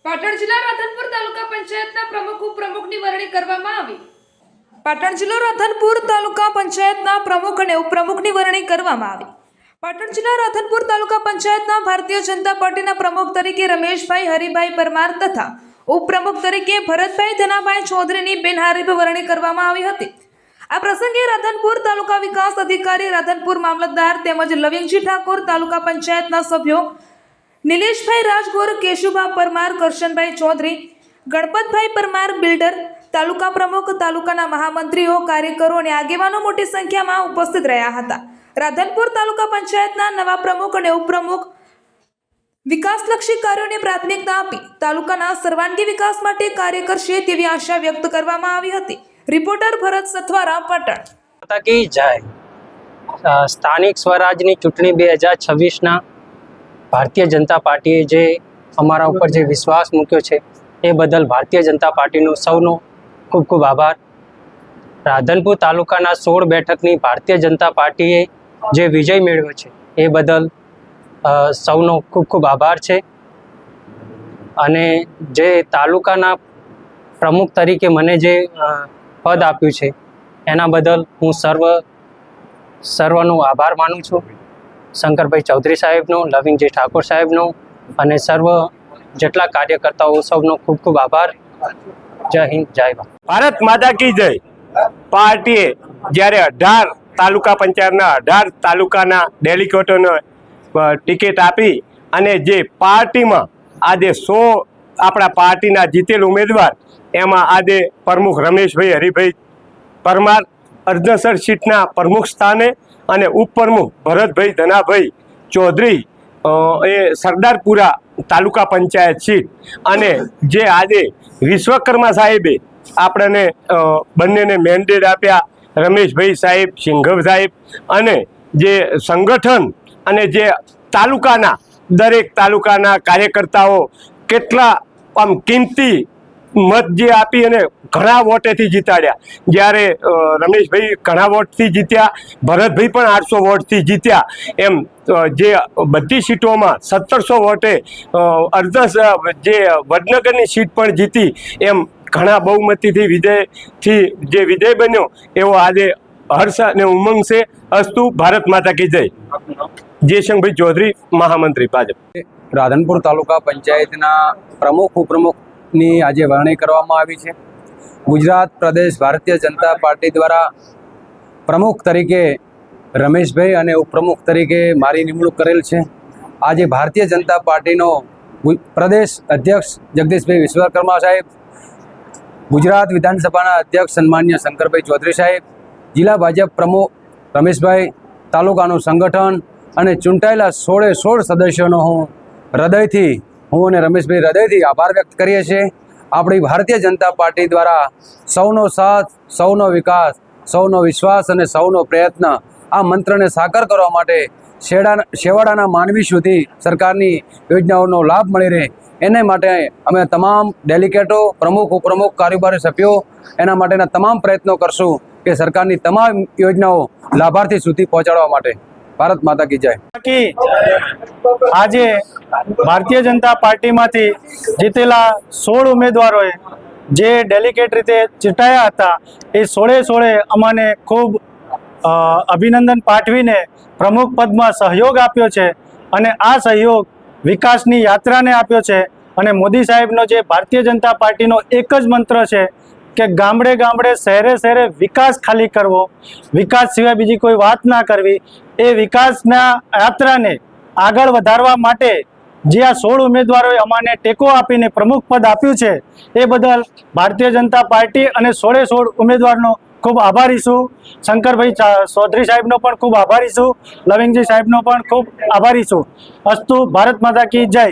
પાટણ જિલ્લા રાધનપુર તાલુકા પંચાયતના પ્રમુખ ઉપપ્રમુખની વરણી કરવામાં આવી। પાટણ જિલ્લા રાધનપુર તાલુકા પંચાયતના પ્રમુખ અને ઉપપ્રમુખની વરણી કરવામાં આવી। પાટણ જિલ્લા રાધનપુર તાલુકા પંચાયતના ભારતીય જનતા પાર્ટીના પ્રમુખ તરીકે રમેશભાઈ હરિભાઈ પરમાર તથા ઉપપ્રમુખ તરીકે ભરતભાઈ ધનાભાઈ ચૌધરીની બિનહરીફ વરણી કરવામાં આવી હતી। આ પ્રસંગે રાધનપુર તાલુકા વિકાસ અધિકારી, રાધનપુર મામલતદાર તેમજ લવિંગજી ઠાકોર, તાલુકા પંચાયતના સભ્યો નિલેશભાઈ રાજગોર, કેશુભા પરમાર, કરશનભાઈ ચૌધરી, ગણપતભાઈ પરમાર, બિલ્ડર, તાલુકા પ્રમુખ, તાલુકાના મહામંત્રીઓ, કાર્યકરો અને આગેવાનો મોટી સંખ્યામાં ઉપસ્થિત રહ્યા હતા। રાધનપુર તાલુકા પંચાયતના નવા પ્રમુખ અને ઉપપ્રમુખ વિકાસલક્ષી કાર્યોને પ્રાથમિકતા આપી તાલુકાના સર્વાંગી વિકાસ માટે કાર્ય કરશે તેવી આશા વ્યક્ત કરવામાં આવી હતી। રિપોર્ટર ભરત સથવારા, પાટણ। માતા કી જય। સ્થાનિક સ્વરાજની ચૂંટણી 2026ના ભારતીય જનતા પાર્ટીએ જે અમારા ઉપર જે વિશ્વાસ મૂક્યો છે એ બદલ ભારતીય જનતા પાર્ટીનો સૌનો ખૂબ ખૂબ આભાર। રાધનપુર તાલુકાના 16 બેઠકની ભારતીય જનતા પાર્ટીએ જે વિજય મેળવ્યો છે એ બદલ સૌનો ખૂબ ખૂબ આભાર છે। અને જે તાલુકાના પ્રમુખ તરીકે મને જે પદ આપ્યું છે એના બદલ હું સર્વનો આભાર માનું છું। શંકરભાઈ ચૌધરી સાહેબનો, લવિંગજી ઠાકોર સાહેબનો અને સર્વ જેટલા કાર્યકર્તાઓ સૌનો ખૂબ ખૂબ આભાર। જય હિન્દ, જય ભારત। ભારત માતા કી જય। પાર્ટીએ જ્યારે 18 તાલુકા પંચાયતના 18 તાલુકાના ડેલિગેટોને ટિકિટ આપી અને જે પાર્ટીમાં આજે 100 આપણા પાર્ટીના જીતેલ ઉમેદવાર એમાં આજે પ્રમુખ રમેશભાઈ હરિભાઈ પરમાર અર્ધસર સીટના પ્રમુખ સ્થાને અને ઉપપ્રમુખ ભરતભાઈ ધનાભાઈ ચૌધરી એ સરદારપુરા તાલુકા પંચાયત સીટ અને જે આજે વિશ્વકર્મા સાહેબે આપણને બંનેને મેન્ડેટ આપ્યા, રમેશભાઈ સાહેબ, સિંઘવ સાહેબ, અને જે સંગઠન અને જે તાલુકાના દરેક તાલુકાના કાર્યકર્તાઓ કેટલા આમ કિંમતી મત જે આપી અને ઘણા વોટેથી જીતાડ્યા। જ્યારે રમેશભાઈ ઘણા વોટથી જીત્યા, ભરતભાઈ પણ 800 વોટથી જીત્યા। એમ જે બધી સીટોમાં 1700 વોટે જે વડનગરની સીટ પણ જીતી। એમ ઘણા બહુમતીથી વિજય બન્યો એવો આજે હર્ષ અને ઉમંગ છે। અસ્તુ, ભારત માતા કી જય। જયશંકરભાઈ ચૌધરી, મહામંત્રી, ભાજપ। રાધનપુર તાલુકા પંચાયતના પ્રમુખ ઉપપ્રમુખની આજે વરણી કરવામાં આવી છે। ગુજરાત પ્રદેશ ભારતીય જનતા પાર્ટી દ્વારા પ્રમુખ તરીકે રમેશભાઈ અને ઉપપ્રમુખ તરીકે મારી નિમણૂક કરેલ છે। આજે ભારતીય જનતા પાર્ટીનો પ્રદેશ અધ્યક્ષ જગદીશભાઈ વિશ્વકર્મા સાહેબ, ગુજરાત વિધાનસભાના અધ્યક્ષ સન્માન્ય શંકરભાઈ ચૌધરી સાહેબ, જિલ્લા ભાજપ પ્રમુખ રમેશભાઈ, તાલુકાનું સંગઠન અને ચૂંટાયેલા 16 સદસ્યોનો હું અને રમેશભાઈ હૃદયથી આભાર વ્યક્ત કરીએ છીએ। આપણી ભારતીય જનતા પાર્ટી દ્વારા સૌનો સાથ, સૌનો વિકાસ, સૌનો વિશ્વાસ અને સૌનો પ્રયત્ન આ મંત્રને સાકાર કરવા માટે છેવાડાના માનવી સુધી સરકારની યોજનાઓનો લાભ મળી રહે એને માટે અમે તમામ ડેલિગેટો, પ્રમુખ, ઉપપ્રમુખ, કારોબારી સભ્યો એના માટેના તમામ પ્રયત્નો કરશું કે સરકારની તમામ યોજનાઓ લાભાર્થી સુધી પહોંચાડવા માટે। ભારત માતા કી જય। આજે ભારતીય જનતા પાર્ટીમાંથી જીતેલા 16 ઉમેદવારોએ જે ડેલિગેટ રીતે ચૂંટાયા હતા એ 16 અમને ખૂબ અભિનંદન પાઠવીને પ્રમુખ પદમાં સહયોગ આપ્યો છે અને આ સહયોગ વિકાસની યાત્રાને આપ્યો છે। અને મોદી સાહેબનો જે ભારતીય જનતા પાર્ટીનો એક જ મંત્ર છે કે ગામડે ગામડે, શહેરે શહેરે વિકાસ ખાલી કરવો, વિકાસ સિવાય બીજી કોઈ વાત ના કરવી। એ વિકાસના યાત્રાને આગળ વધારવા માટે જે આ 16 ઉમેદવારોએ અમને ટેકો આપીને પ્રમુખ પદ આપ્યું છે એ બદલ ભારતીય જનતા પાર્ટી અને 16 ઉમેદવારનો ખૂબ આભારી છું। શંકરભાઈ ચૌધરી સાહેબનો પણ ખૂબ આભારી છું, લવિંગજી સાહેબનો પણ ખૂબ આભારી છું। અસ્તુ, ભારત માતા કી જય।